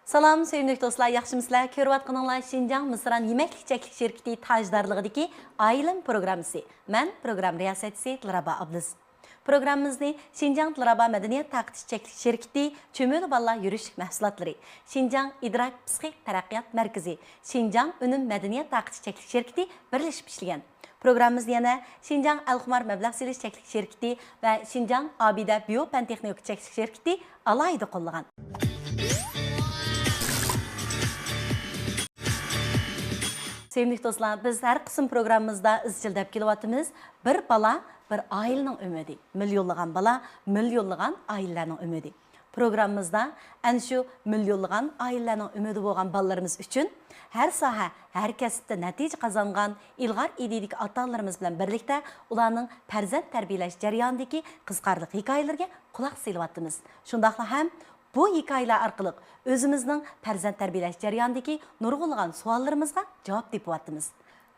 Salam, sevimli dostlar, yaxşımısınızlar? Ko'rayotganinglar Şinjan Misran yemeklik cheklik şirketi tajdorligidagi Aylim programmasi. Men program riyosatchisi Dilrabo Abduz. Programmamizni Şinjan Dilrabo madaniyat taqtish cheklik şirketi Cho'mil balla yurish mahsulotlari, Şinjan idrok psixik taraqqiyot markazi, Şinjan unum madaniyat taqtish cheklik şirketi birlashib ishlagan. Programmamizni yana Şinjan Alxumar mablag' selish cheklik şirketi va Şinjan Abida Biofan texnika cheklik şirketi alayida qo'llagan. Sevimli dostlar, biz her kısım programımızda izchil deb kelyapmiz. Bir bala, bir ailenin ümidi. Milyonlagan bala, milyonlagan ailelerinin ümidi. Programımızda en şu milyonlagan ailelerinin ümidi olan balalarımız için her saha, her kasıpta netice kazangan ilgar idedik atalarımız bilen birlikte ularning farzand tarbiyalash jarayonidagi qiziqarli hikoyalarga quloq solyapmiz. Shundaqla ham bu hikoyalar orqali o'zimizning farzand tarbiyalash jarayonidagi nurg'ulg'an savollarımızga javob topyapmiz.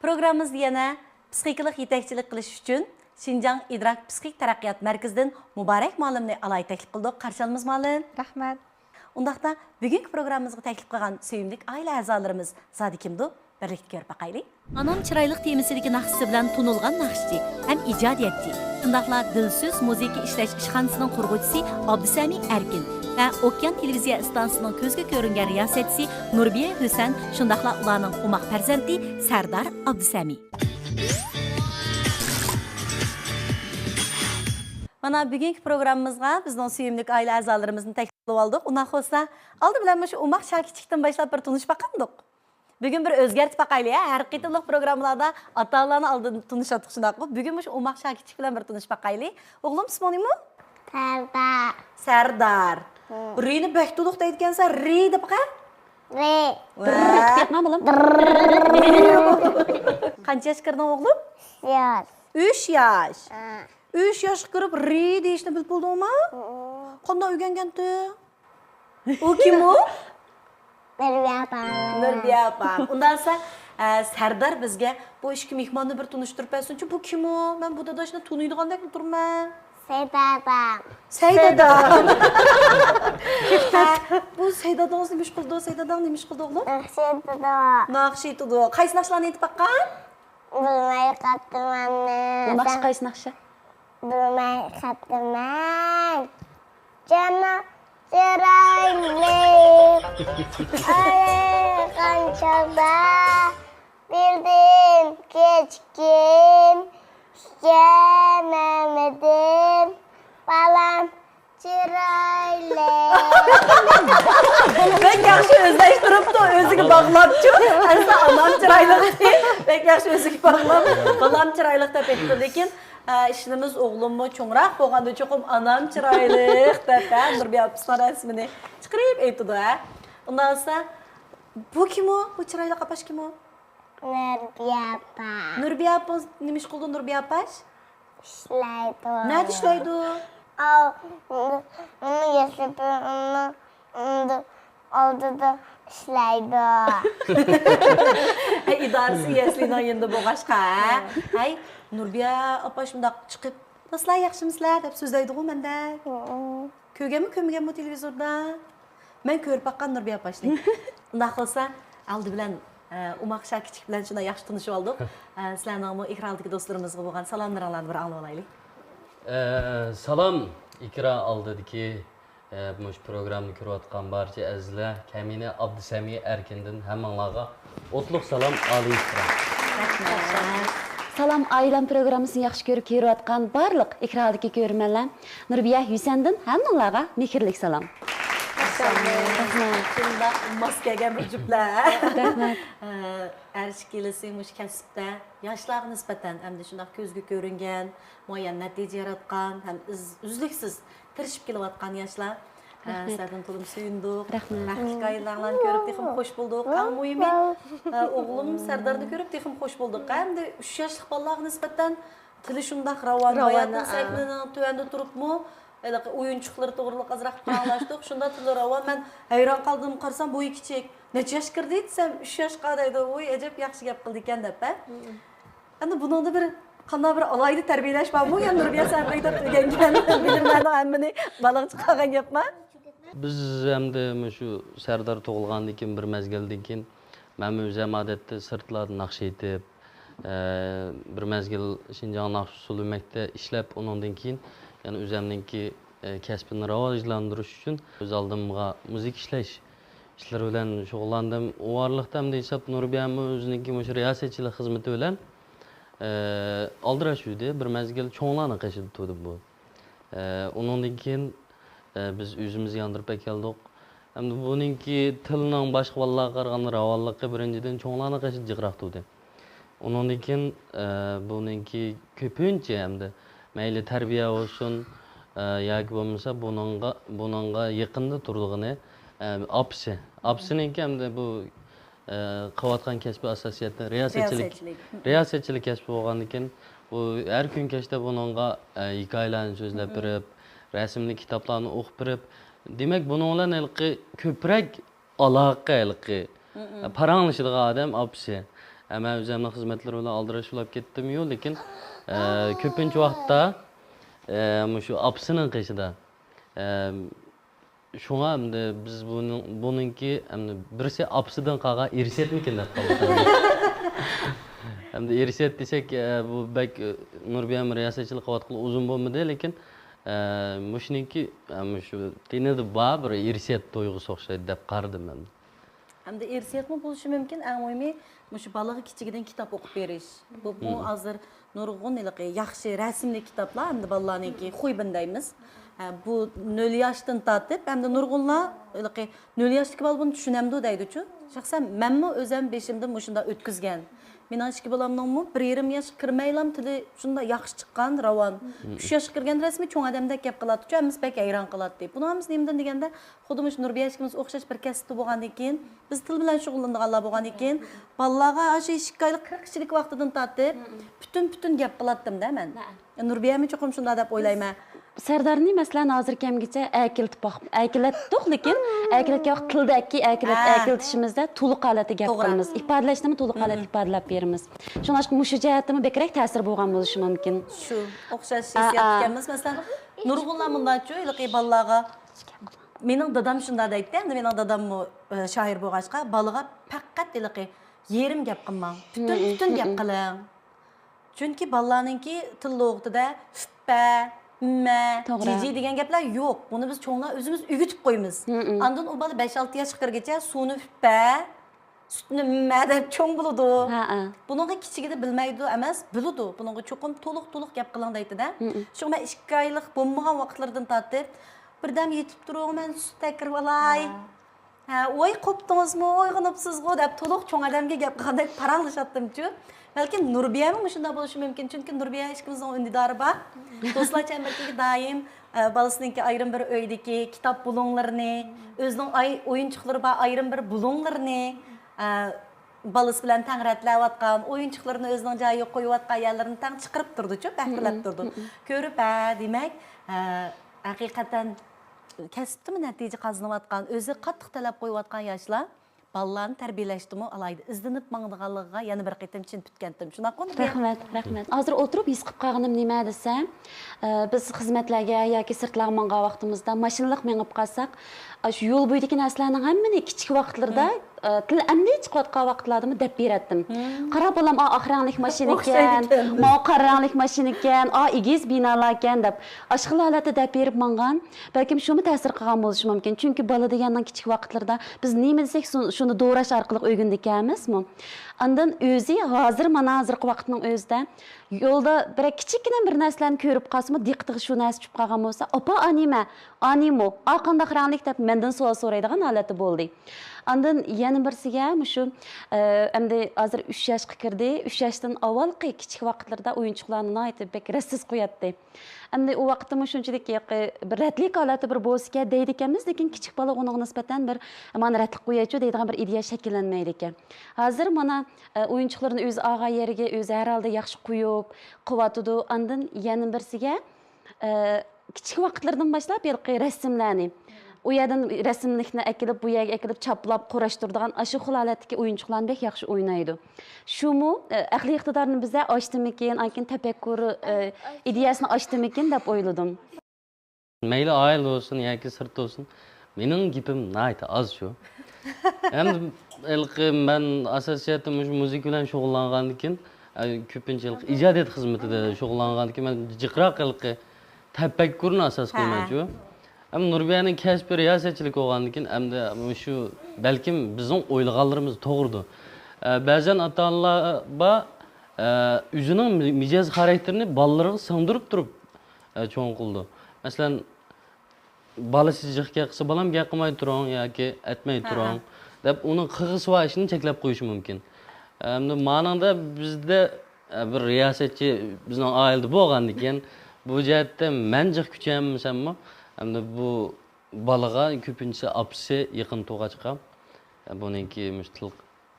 Programmamizda yana psixikalik yetakchilik qilish uchun Şinjan idrok psixik taraqqiyot markazidan Muborak muallimni alay taklif qildik. Qarshi olamiz muallim. Rahmat. Undaqda bugungi programmamizga taklif qilgan sevimli oila a'zolarimiz zodi kimdi? Birlikda ko'rib baqaylik. Anam chiroylik temisidagi naqshi bilan tunilgan naqshchi ham ijodiyatchi. Shundaqla Dilso'z musiqa ishlash ishxonasining qurg'uvchisi Abdusami Erkin va Okean televiziya stansiyasining ko'zga ko'ringan riyosatchisi Nurbiya Husan, shundaqla ularning umoq farzandi Sardar Abdusami. Mana bugungi programmamizga bizning sevimli oila a'zolarimizni taklif qilib oldik. Undan xo'sa, oldi bilan shu umoq shakichlikdan boshlab bir tunish baqandik. Bugün bir özgərtib baqaylı ya. Hər qitimliq proqramlarda ata-onalarni aldın tunuşatdıq şundaqmı? Bugün şu umaq şakitçik bilan bir tunuş baqaylı. Oğlum ismi nima? Sardar. Sardar. R'ni bəkduduq deydigansa, R deb baqa? R. Deyapman bilim. Qancha yosh kirding o'g'lim? 3 yosh. 3 yosh kirib R deyishni bilib bo'ldingmi? Qanday o'rgangandi? U kim u? Nurbiya opam. Undan so'ng Sardar bizga bu ishki mehmonni bir tunishtirib bersin-chi, bu kim u? Men bu dadashni tuniydigandek turman. Seydadam. Seydadam. Bu Seydadamni nima ish qildi? Seydadam nima ish qildi o'g'lim? Seydadam. Naqsh etdi. Qaysi naqshlarni aytib baqqan? Bilmay qatman. Bu naqsh qaysi naqshi? Bilmay qatman. Jana Ceraylı kançada bildim geçkin yememedim balam Ceraylı. Ben yaxshi o'zlashtiribdi, o'ziga bog'labchi. Asli onam chiroyli deb, ben yaxshi o'ziga bog'lab, balam chiroyli deb aytdi, lekin işimiz oğlummu çoğunrak boğanda çoğum anam çıraylık debe Nurbiya apıslar ismini çıkarıp aytdı ha. Ondan sonra bu kim o? Bu çıraylı kapaş kim o? Nurbiya apa. Nurbiya apa nima ish qildi Nurbiya apaş? İşlaydı. Nerede ishlaydi? Onu yasıp onu oldu da işlaydı. İdaresi yeslinin ayında boğaşqa. Hay Nurbiya apa shundaq chiqib, "Dostlar, yaxshimisizlar?" deb so'zlaydi-ku menda. Ko'rganmi televizorda? Men ko'rib baqqan Nurbiya apashni. Unda qilsa, oldi bilan umoq shakichik bilan shunday yaxshi tunishib oldik. Sizlarning ekrandagi do'stlarimizga bo'lgan salomlaringlarni bir olib olaylik. Salam ikra aldidiki bu programni ko'rayotgan barcha azizlar, Kamina Abdusami Erkindan hammanglarga o'tliq salom alaykum. Salam Aylan programmasını yaxshi ko'rib kelayotgan barliq ekrandagi ko'rmanlar. Nurbiya Husandan hammanglarga mehrlik salom. Shunda maskaga bir juplar. Rahmat. Erishkilisi mush kasbda yoshlarga nisbatan hamda shunday ko'zga ko'ringan, muayyan natija yaratgan, ham uzluksiz tirishib kelayotgan yoshlar. Sizlardan to'lim suyundik. Rahmat. Hikoyalarni ko'rib texim xush bo'ldik. Eng muhimi o'g'lim Sardarni ko'rib texim xush bo'ldik. Hamda 3 yoshlik bolalarga nisbatan tili shunday ravon, hayotning saytining tuvanda turibmi? Oyuncuqları to'g'riliq azroq qaralashdik. Shunda tili ravon. Men hayron qoldim, qarsam bo'yi kichik. Necha yosh kirdi desam 3 yoshga deydi. Voy, ajab yaxshi gap qildi ekan deb. Endi buningda bir qanday bir alayda tarbiyalash bormi? Yana Nurbiya Sarbayda turgan bilmadim hammani balig'i chiqqan gapmi? Biz endi shu Sardar tug'ilgandan keyin bir mezgildan keyin men o'zim odatda sirtlarda naqsh etib, bir mezgil Şinjan naqsh usuli maktabida ishlab, undan keyin yana o'zimningki kasbini rivojlantirish uchun o'z oldimga muzik ishlash ishlar bilan shug'ullandim. U orliqda ham deyshab Nurbiyam o'zininki shu riyosatchilik xizmati bilan aldirashuvdi. Bir mezgil cho'nglarni qashib turdi bu. Undan keyin biz o'zimiz yondirib keldik. Hamda buningki tilning boshqa bolalarga qaraganda ravonligi birinchidan cho'nglarni qashib jiqroq turdi. Undan keyin buningki ko'pincha hamda mayli tarbiya olsun yoki bo'lmasa buningga yaqinda turdig'ini apsiniki hamda bu qilayotgan kasbi asosiyatda riyosatchilik kasbi bo'lgandan keyin bu har kun kechda buningga hikoyalarni so'zlab berib, rasmli kitoblarni o'qib berib, demak buning bilan ko'proq aloqa paranglashadigan odam apsi. Men o'zimning xizmatlari bilan aldirash ulab ketdim-yu, lekin ko'pincha vaqtda shu apsining qishida shunga hamda biz buningki birisi apsidan qolgan irsiyatmikin deb qoldik. Hamda irsiyat desak bu bak Nurbiyam riyosatchilik qilayotgan uzun bo'lmadi, lekin mushniki shu tenida bor bir irsiyat to'yg'usi o'xshaydi deb qaradim men. Hamda irsiyatmi bo'lishi mumkin, eng muhimi shu balaga kichigidan kitob o'qib berish. Bu hozir nurg'un yaxshi rasmli kitoblar hamda balalarniki xuybin deymiz. Bu 0 yoshdan tortib, hamda nurg'unlar 0 yoshlik bola buni tushunamdi deydi-chu. Shaxsan menmi o'zim beshimda shunda o'tkazgan. Men ashki bolamning 1,5 yosh kirmaylam tili shunda yaxshi chiqqan ravon. 3 yoshga kirgan rasmi cho'ng odamdek gap qiladi-chu, biz bek hayron qiladi. Buni ham nimdan deganda, xuddi shu Nurbiyashimiz o'xshash bir kasbda bo'lgandan keyin, biz til bilan shug'ullanganlar bo'lgandan keyin, bolalarga shu 2 oylik 40 yillik vaqtidan tortib, butun gap qilatdim-da men. Nurbiyam cho'qim shunda deb o'ylayman. Serdarning masalan hozirgamgacha aykilatdik, lekin aykilatga vaqt tildagi aykilatishimizda to'liq holatda gap qilamiz. Ifodalashni to'liq holatda ifodalab beramiz. Shuning uchun shu jihatimi bekrak ta'sir bo'lgan bo'lishi mumkin. Shu o'xshash hissiyotganmiz. Masalan, nurg'unlar bundan-chu, bolalarga mening dadam shunday deydi, endi mening dadammi shoir bo'lg'achqa, bolaga faqat yerim gap qilmang, butun gap qiling. Chunki bolalarningki tilli o'qitida huppa cici degan gaplar yo'q. Buni biz cho'nglar o'zimiz o'g'itib qo'yamiz. Andan u bola 5-6 yoshga kirgacha suvni huppa, sutni deb cho'ng bo'ladi. Buningga kichigida bilmaydi emas, biladi. Buningga cho'qim to'liq gap qiling deydi-da. Shu men 2 oylik bo'lmagan vaqtlardan tortib, birdam yetib turaman, sut takirib olay. Voy qopdingizmi, uyg'onibsiz-ku deb to'liq cho'ng odamga gap qilgandek paranglashatdim-chu. Balki Nurbiyam shunday bo'lishi mumkin, chunki Nurbiya ishimizning undidori bor. Do'stlar chambarchasiga doim balasiningki ayrim bir uydagi kitob bulunglarini, o'zining o'yinchiqlari bor ayrim bir bulunglarini balasi bilan tangratlayotgan, o'yinchiqlarini o'zining joyiga qo'yayotgan yerlarini tang chiqarib turdi-chu, bahqilab turdi. Ko'rib, demak, haqiqatan kasbdimi natija qozonayotgan, o'zi qattiq talab qo'yayotgan yoshlar balalarni tarbiyalashdimi alayda izlanib mangdiganligiga yana bir qitim chin bitgandim. Shunaqmi? Rahmat. Hozir o'tirib his qilib qolganim nima desam, biz xizmatlarga yoki sirtlarga mangan vaqtimizda mashinalik minib qolsak, shu yo'l bo'yidagi narsalarning hammani kichik vaqtlarda til amni chiqayotgan vaqtlarimda deb beratdim. Qarab bolam, oq ranglik mashina ekan, qora ranglik mashina ekan, egiz binolar ekan deb ashqil holatda deb berib mangan. Balkim shumi ta'sir qilgan bo'lishi mumkin. Chunki bola deganning kichik vaqtlarda biz nima desak shuni do'rash orqali o'rgandik emasmi? Andan o'zi hozir mana hozirgi vaqtning o'zida yo'lda bir kichikgina bir narsalarni ko'rib qolsam, diqqatiga shu narsa tushib qolgan bo'lsa, "Opa, animo, qanday ranglik?" deb mendan savol so'raydigan holati bo'ldi. Andan yana birsiga shu endi hozir 3 yoshga kirdi. 3 yoshdan avvalgi kichik vaqtlarda o'yinchiqlarni aytib bek rassiz qo'yatdi. Endi u vaqtda shunchalik bir ratlik holati bir bo'lsa deydi ekanmiz, lekin kichik bola unga nisbatan bir mana ratlik qo'yaychi deydigan bir ideya shakllanmaydi ekan. Hozir mana o'yinchiqlarni o'z og'a yeriga o'zi har holda yaxshi qo'yib, quvvatidi. Andan yana birsiga kichik vaqtlardan boshlab rasmlarni u yerdan rasmlikni akilib, bu yerga akilib, chaplab, qo'rashtiradigan shu holatdagi o'yinchiqlarni bek yaxshi o'ynaydi. Shumi aqliy iqtidorni bizda ochdimikin, akin tafakkuri ideyasini ochdimikin deb o'yladim. Mayli oila olsun yoki sirt olsun, Mening gapim nayta az şu. Endi men asosiyatim shu muzika bilan shug'ullangandan keyin ko'pincha ijodiyat xizmatida shug'ullangandan keyin men jiqroq tafakkurni asos qilman shu. Ham Nurbiyaning kasbi riyosatchilik bo'lgandan keyin hamda shu balkim bizning o'ylaganlarimiz to'g'ridir. Ba'zan ota-onalar o'zining mijoz xarakterini bolalariga singdirib turib cho'ng qildi. Masalan, bola siz jiqqa qilsa balam gap qilmay turing yoki aytmay turing deb uni qilg'is va ishini cheklab qo'yish mumkin. Endi ma'noda bizda bir riyosatchi bizning oilada bo'lgandan keyin bu jihatda men jiq kuchayammisanmi? Endi bu bolaga ko'pincha apsi yaqin to'g'achqa. Buningki mushtil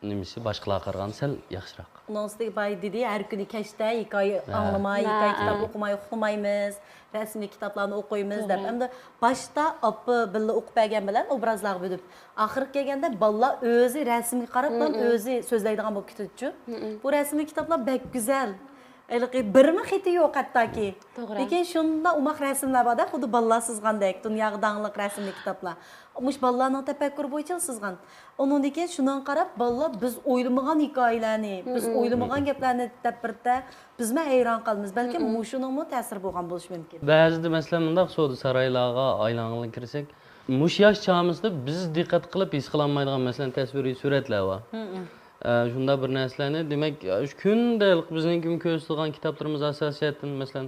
nimasi boshqalarga qaraganda sal yaxshiroq. Unansıdaki bay dedi, her günü keşte hikaye anlamay, hikaye kitap okumay, okumaymiz, resimli kitaplarını okuymiz deb. Hem de başta apı billa okup bergen bilen obrazlar bölüp. Ahırık gelgende balla özü resimli qarab bilen özü sözleydiğen bu kitapçı. Bu resimli kitaplar bek güzel. Bir mi xiti yok hatta ki. Lekin şunda umaq resimler var da, xudu balla sızgandek, dünyada dağınlık resimli kitaplar. Muş ballaның tefekkür boyunca sızgan. Onun için şundan qarab balla biz oylamagan hikayelerini, biz oylamagan gaplarni tepirde biz mi hayran qalmız. Belki muşunun mu tesir bo'lgan bo'lishi mumkin. Ba'zida masalan bundaq savdo saroylarga aylangan kirsak, mush yosh chog'imizda biz diqqat qilib his qilolmaydigan masalan tasviriy suratlar bor. Shunda bir narsalarni, demak, shu kundalik bizning ko'z tutgan kitoblarimiz asosiyatan masalan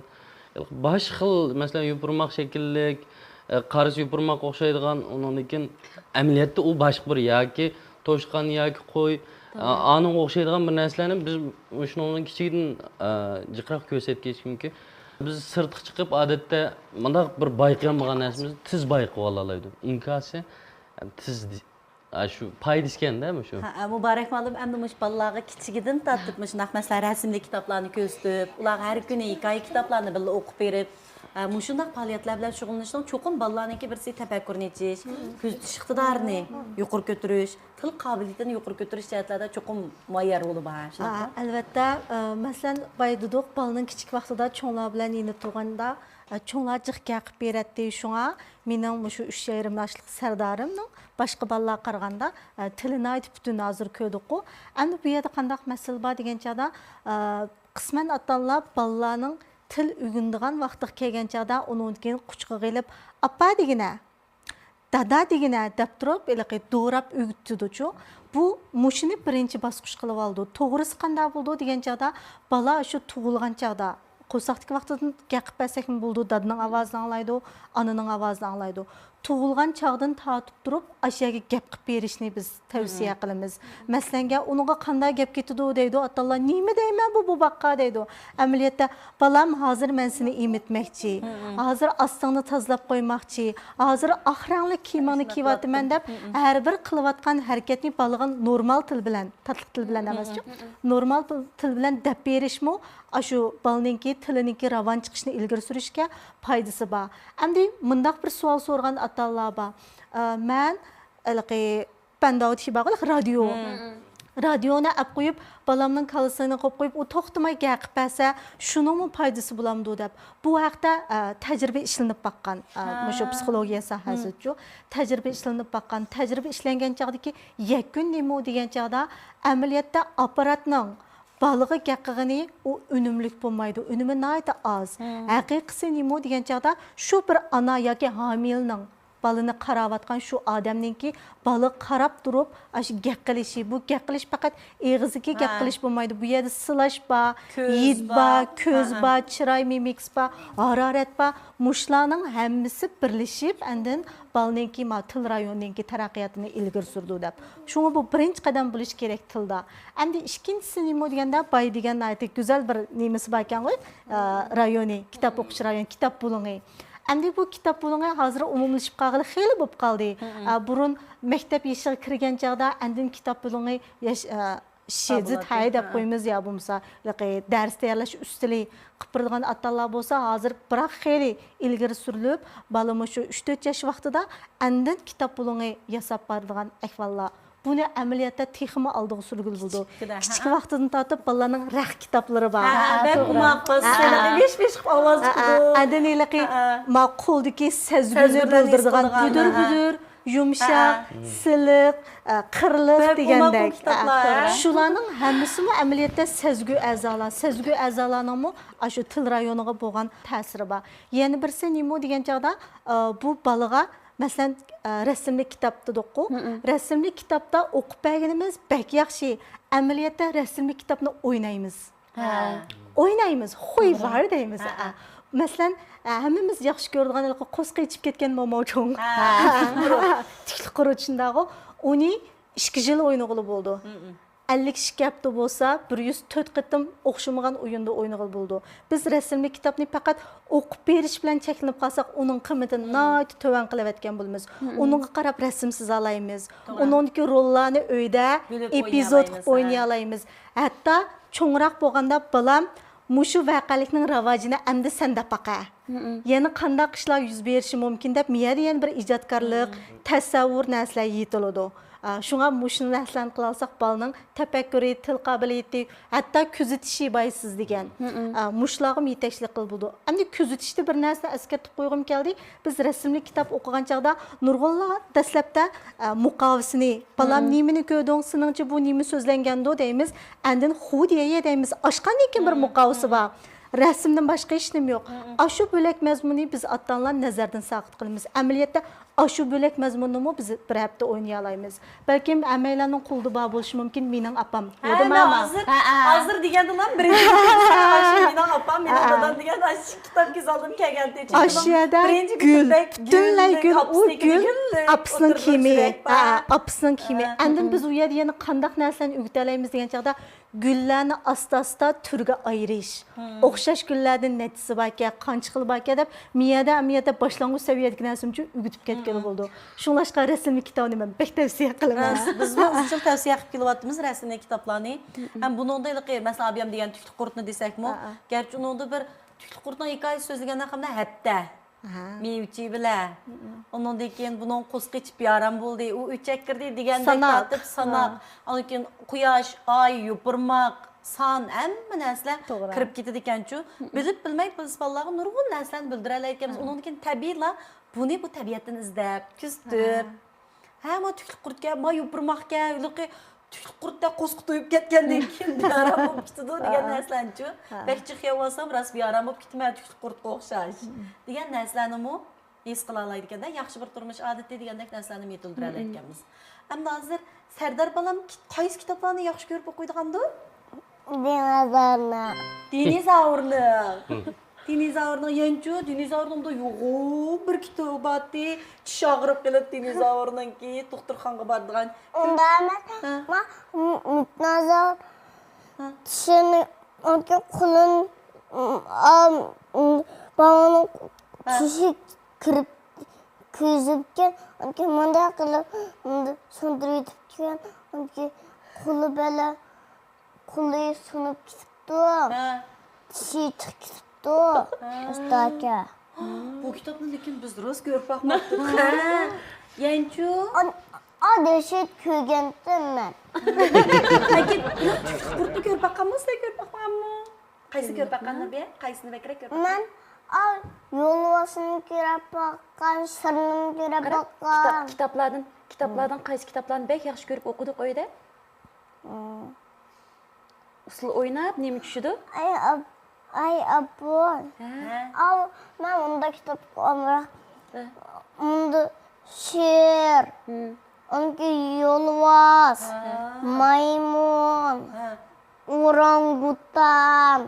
boshqa xil masalan yupurmoq shakllik qarshi yupurmoq o'xshaydigan undan keyin amaliyotda u boshqa bir yoki to'shqan yoki qo'y aning o'xshaydigan bir narsalarni biz shundan kichikdan jiqroq ko'rsatkish mumkin. Biz sirtqa chiqib odatda bundaq bir bayqayolmagan narsamizni tiz bayqab olalaydi. Inkasi tiz shu paydiskan-da shu. Muborak ma'lum emdimuş balalarga kichigidan tatibmuş mesela resimli kitaplarni ko'rsatib, ular har kuni hikoya kitaplarni billa o'qib berib, mushundaq faoliyatlar bilan shug'ullanishdan cho'qim balalarniki birisi tafakkurni yechish, ko'zitish iqtidorini yuqori ko'tarish, til qobiliyatini yuqori ko'tarish jihatlarida cho'qim muayyan roli bor. Albatta, masalan, bayduduq balaning kichik vaqtida cho'nglar bilan yenib turganda cho'nglar jiqqa qilib beradi. Shunga mening shu 3,5 yoshlik sardorimning boshqa balalarga qaraganda tilini aytib butun hozir ko'rdik-ku. Endi bu yerda qanday masala bor degan chog'da qisman ota-onalar balalarning til o'rganadigan vaqtga kelgan chog'da undan keyin quchqa qilib, "Appa" degina, "Dada" degina deb turib, do'rab o'rgatdi-chu. Bu mushuni birinchi bosqich qilib oldi. To'g'risi qanday bo'ldi degan chog'da bola shu tug'ilgan chog'da qo'saqdagi vaqtida gaqib bersak bo'ldi, dadaning ovozini anglaydi, onaning ovozini anglaydi. Tug'ilgan chog'dan tortib turib, ashaga gap qilib berishni biz tavsiya qilamiz. Masalan, unga qanday gap ketadi deydi, ota-onalar nima deyman bu baqqa deydi. Amaliyotda balam hozir men seni emitmoqchi, hozir ostingni tozalab qo'ymoqchi, hozir oq rangli kiyimni kiyatyapman deb har bir qilayotgan harakatni balaga normal til bilan, tatliq til bilan emaschi, normal til bilan deb berishmi shu balaninki tiliniki ravon chiqishni ilgari surishga foydasi bor. Endi mundaq bir savol so'rgan ota-onalar bor. Men bandavot hibaga radioni olib qo'yib, balamning kalasini qo'yib qo'yib, u to'xtamay gaqib bersa, shuningmi foydasi bo'lamdi deb. Bu haqda tajriba ishlanib baqqan, shu psixologiya sohasichu, tajriba ishlanib baqqan, tajriba ishlangan chog'dagi yakun nima degan chog'da amaliyotda apparatning balığı gəqqığını o önümlük bulmaydı. Önümü nəydi az. Həqiqisi nimo degan çağda şu bir ana yoki hamilning balını qaravatqan şu adamninki balı qarab turib, aşı gəq qilishi, bu gəq qilish faqat ağzıki gəq qilish bo'lmaydi. Bu yerda silash ba, yid ba, ko'z ba, chiroy mimiks ba, hararat ba, mushlarning hammasi birlashib, andin balninki til rayoninki taraqqiyotini ilgari surdi deb. Shunga bu birinchi qadam bo'lish kerak tilda. Endi ikkinchisi nima deganda bay degan aytib go'zal bir nemasi bor ekan qo'y, rayoni, kitob o'qish rayoni, kitob bo'lungi. Endi bu kitob bo'lungi hozir umumlashib qolgani xeyli bo'lib qoldi. Burun maktab yoshiga kirgan chog'da andin kitob bo'lungi shezit hay deb qo'ymiz ya bo'lmasa, dars tayyorlash ustili qilib ota-onalar bo'lsa, hozir biroq xeyli ilgari surilib, balama shu 3-4 yosh vaqtida andin kitob bo'lungi yasab boradigan ahvollar. Buni amaliyotda texmi oldiga surgul bo'ldi. Kichik vaqtidan tortib balalarning raq kitoblari bor. Ben umaqbız, besh ovoz chiqdi. Adaniylaqi ma qo'ldagi sezguni bildiradigan budur yumshoq, siliq, qirliq Hep degandek. o'qib kitoblar, Shularning hammasimi amaliyotda sezgu a'zolar. Sezgu a'zolarning shu til rayoniga bo'lgan ta'siri bor. Yana birisi nima degan chog'da bu balaga masalan rasmli kitob dedik-ku. Rasmli kitobda o'qib berganimiz bak yaxshi. Amaliyotda rasmli kitobni o'ynaymiz. O'ynaymiz, xo'y var deymiz. Masalan, hammamiz yaxshi ko'radigan qo'sqa ichib ketgan momochong. Tikli qurutchindagi uni 2 yil o'ynag'ili bo'ldi. 52 hafta bo'lsa 104 qitim o'xshamagan o'yinda o'ynag'ili bo'ldi. Biz rasmli kitobni faqat o'qib berish bilan cheklanib qolsak, uning qiymatini nihoyat to'van qilib aytgan bo'lamiz. Uningga qarab rasm siza olamiz. Uningdagi rollarni uyda epizod o'ynay olamiz. Hatto cho'ngroq bo'lganda balam mushu voqelikning ravojini endi senda baqa. Yana qanday ishlar yuz berishi mumkin deb miyada yana bir ijodkorlik, tasavvur narsalar yetiladi. Shunga mushuni narsani qila olsak, balaning tafakkuri, til qobiliyati, hatto kuzatishi baysiz degan. Mushlarga yetakchilik qilib bo'ldi. Endi kuzatishda bir narsa eskartib qo'ygim keldi. Biz rasmli kitob o'qigan chaqda nurg'unlar dastlabda muqovisini, balam nimani ko'rding, seningcha bu nima so'zlangandi deymiz. Andin xu deymiz. Oshqandan keyin bir muqovisi bor. Rasmdan boshqa hech nima yo'q. Ashu bo'lak mazmunni biz ota-onalar nazardan saqit qilamiz. Amaliyotda ashu bo'lak mazmunni biz bir hafta o'ynay olamiz. Balkim amaylarning qo'lida bor bo'lishi mumkin. Mening opam. Hozir degandan birinchi mening opam, mening dadam degan kitobga soldim kelganda. Ashiyada gul, butunlay gul, u gul apsning kimi, apsning kimi. Andin biz u yerda yana qandaq narsani o'rgatalaymiz degan chaqda gullarni asta-asta turga ayirish. O'xshash gullardan netisi borki, qancha xil borki deb miyada boshlang'ich saviyadagi narsani uchun o'gitib ketgan bo'ldi. Shunlashqa rasmli kitobni men bek tavsiya qilaman. Biz uchun tavsiya qilib kelyapmiz rasmli kitoblarni. Ham buningda masalan abiyam degan tukli qurtni desakmi, garchi uningda bir tukli qurtning hikoyasi so'zlagandan hamda hatta mevchi bilan undan keyin buning qo'sqa ichib yaram bo'ldi, u o'chak kirdi degandek tortib sanoq, undan keyin quyosh, oy, yupurmoq, son hamma narsalar kirib ketadi ekan-ku. Bilib bilmay biz bolalarga nurg'un narsalarni bildira olamiz. Undan keyin tabiiylar buni bu tabiatdan izlab, kuzatib, hamma tukli qurtga, ma yupurmoqga, tukli qurtda qo'sqa to'yib ketgandek yaram bo'lib ketdi degan narsalarni-ku. Bekchi xiyol olsam rost yaram bo'lib ketmaydi tukli qurtga o'xshash degan narsalarni his qila oladi ekanda, yaxshi bir turmush odati degandek narsalarni yetiltira olamiz. Ammo hozir Sardor balam qaysi kitoblarni yaxshi ko'rib o'qiydigandi? Dinozavrni. Dinozavrning yanchu, dinozavrning yo'q bir kitob bordi, tish og'rib kelib dinozavrninki doktorxonaga bordigan. Unda dinozavr tishini qo'lin balonning tishi kirib ko'zibgan, bunday qilib so'ndirib ketgan, qo'li sunib ketibdi. Tishi chiqib ketibdi. Ustaka. Bu kitobni lekin biz rost ko'rib boqmoqdik. Yanchu Adashib ko'rganman. lekin qurtni ko'rib boqqanmisiz, ko'rib boqqanmi? Qaysi ko'rib boqqanni be? Qaysini bekrak ko'rib boqqan? Men yo'lvasini ko'rib boqqan, sirni ko'rib boqqan. Kitoblardan qaysi kitoblarni bek yaxshi ko'rib o'qidik uyda? Usul o'ynab, nima tushidi? Ay abon. Men unda kitob olmam. Unda sher, unga yo'lvas, maymun, orangutan,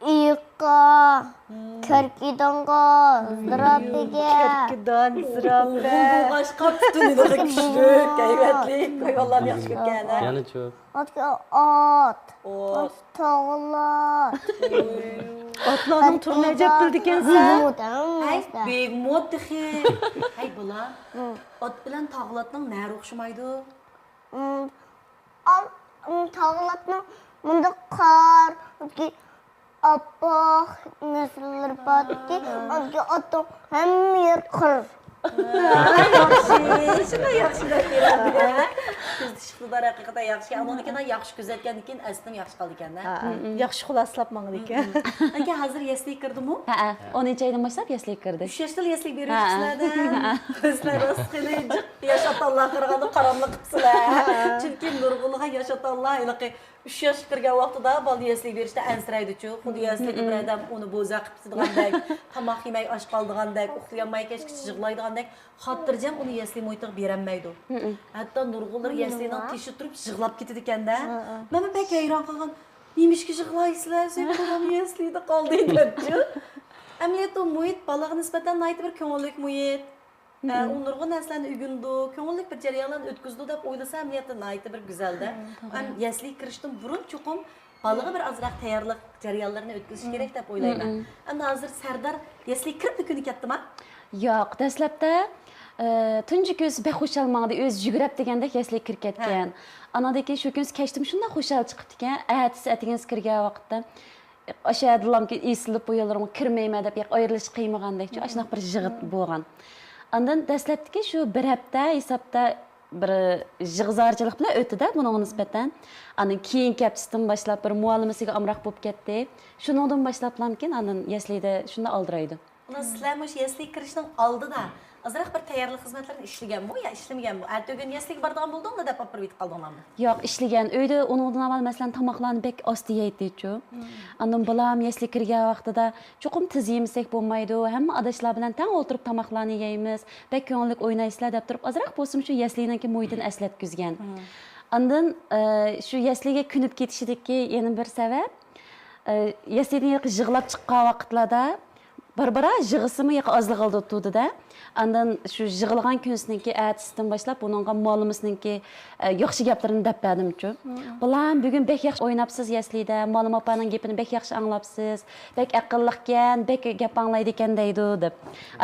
iqa, karkidonga, zirabiga. Karkidon, zirabi. Boshqa butuniga kuchli, kayfatli, hayvonlarni yaxshi ko'rgan. Yana-chu. Ot, tog'lar. Otlarning turini ajab bildi ekansan. Hay, begmot dixi. Hay bola. Ot bilan tog'latning nari o'xshamaydi. Tog'larning bunda qor, oppoq narsalar borki, ot hamma yer qor. Shunday yaxshi keladi. ko'zda iqtidor haqiqatan yaxshi. Ammo keyin yaxshi ko'zatgandan keyin aslim yaxshi qoldi ekanda. Yaxshi xulosalab mangdi ekan. Aka hozir yaslik kirdimi? Ha, 10 oydan boshlab yaslik kirdi. 3 yoshda yaslik berishsizlarda. Sizlar rostqili yaşatanlar qirg'anda qaramliq qilsizlar. Chunki nurg'ulg'a yaşatanlar ilaqi 3 yoshga kirgan vaqtida bola yaslik berishda ansiraydi-chu. Xuddi yaslik bir odam uni bo'za qilib turgandek, tomoq yemay osh qoldigandek, uxlayolmay kechki yig'laydigandek, xotirjam uni yaslik mo'ytiq berolmaydi. Hatto nurg'ullar yaslikdan teshib turib yig'lab ketadi ekanda. Men pek hayron qolgan. Nimishki yig'laysizlar, sen bolam yaslikda qoldi debchi. Amaliyotda muhit balaga nisbatan aytib bir ko'ngillik muhit. Onurg'un narsalarni ugundu, ko'ngillik bir jarayonlarni o'tkazdi deb o'ylasam, amaliyotda aytib bir go'zalda. Yaslik kirishdan burun cho'qim balaga bir azroq tayyorlik jarayonlarini o'tkazish kerak deb o'ylayman. Endi hozir Sardar yaslik kirib kuni ketdimi? Yo'q, dastlabda tunji ko'z bexushal mangdi o'z yugurab degandek yaslik kirib ketgan. Anadagi shu kun kechdim shunda xushal chiqibdi ekan. Atisi atingiz kirgan vaqtda aşağıdılamki esilib bo'yalarim kirmayma deb ayrilish qiymagandek, shunaqa bir jig'it bo'lgan. Ondan dastlabki shu bir hafta hisobda bir jig'zorchilik bilan o'tdi-da buning nisbatan. Ani keyin kapsidan boshlab bir muallimasiga amroq bo'lib ketdi. Shuningdan boshlablamkin anan yaslikda shunda oldiraydi. Uni sizlar mush yaslik kirishning oldida azroq bir tayyorlik xizmatlarini ishlaganmi yo ishlamaganmi? Ertaga yaslik bordigan bo'ldingmi deb opirib qoldinglarmi? Yo'q, ishlagan. Uyda uningdan avval masalan tomoqlarni bek osti yeydi-chu. Ondan balam yaslik kirgan vaqtida cho'qim tiz yemasak bo'lmaydi. Hamma adashlar bilan tang o'tirib tomoqlarni yeymiz. Bek ko'ngillik o'ynaysizlar deb turib azroq bo'lsin shu yaslikniki muhitini eslatkizgan. Ondan shu yasliga kunib ketishidagi yana bir sabab yaslikni yig'lab chiqqan vaqtlarda bir-bira yig'isimi ozlig'i tutdi-da. Ondan shu yig'ilgan kunsiniki atisidan boshlab buningga muallimimizninki yaxshi gaplarini deb berdim-chu. Bular bugun bek yaxshi o'ynabsiz yaslikda, muallim opaning gapini bek yaxshi anglabsiz, bek aqlliqkan, bek gap anglaydi ekan deydi deb.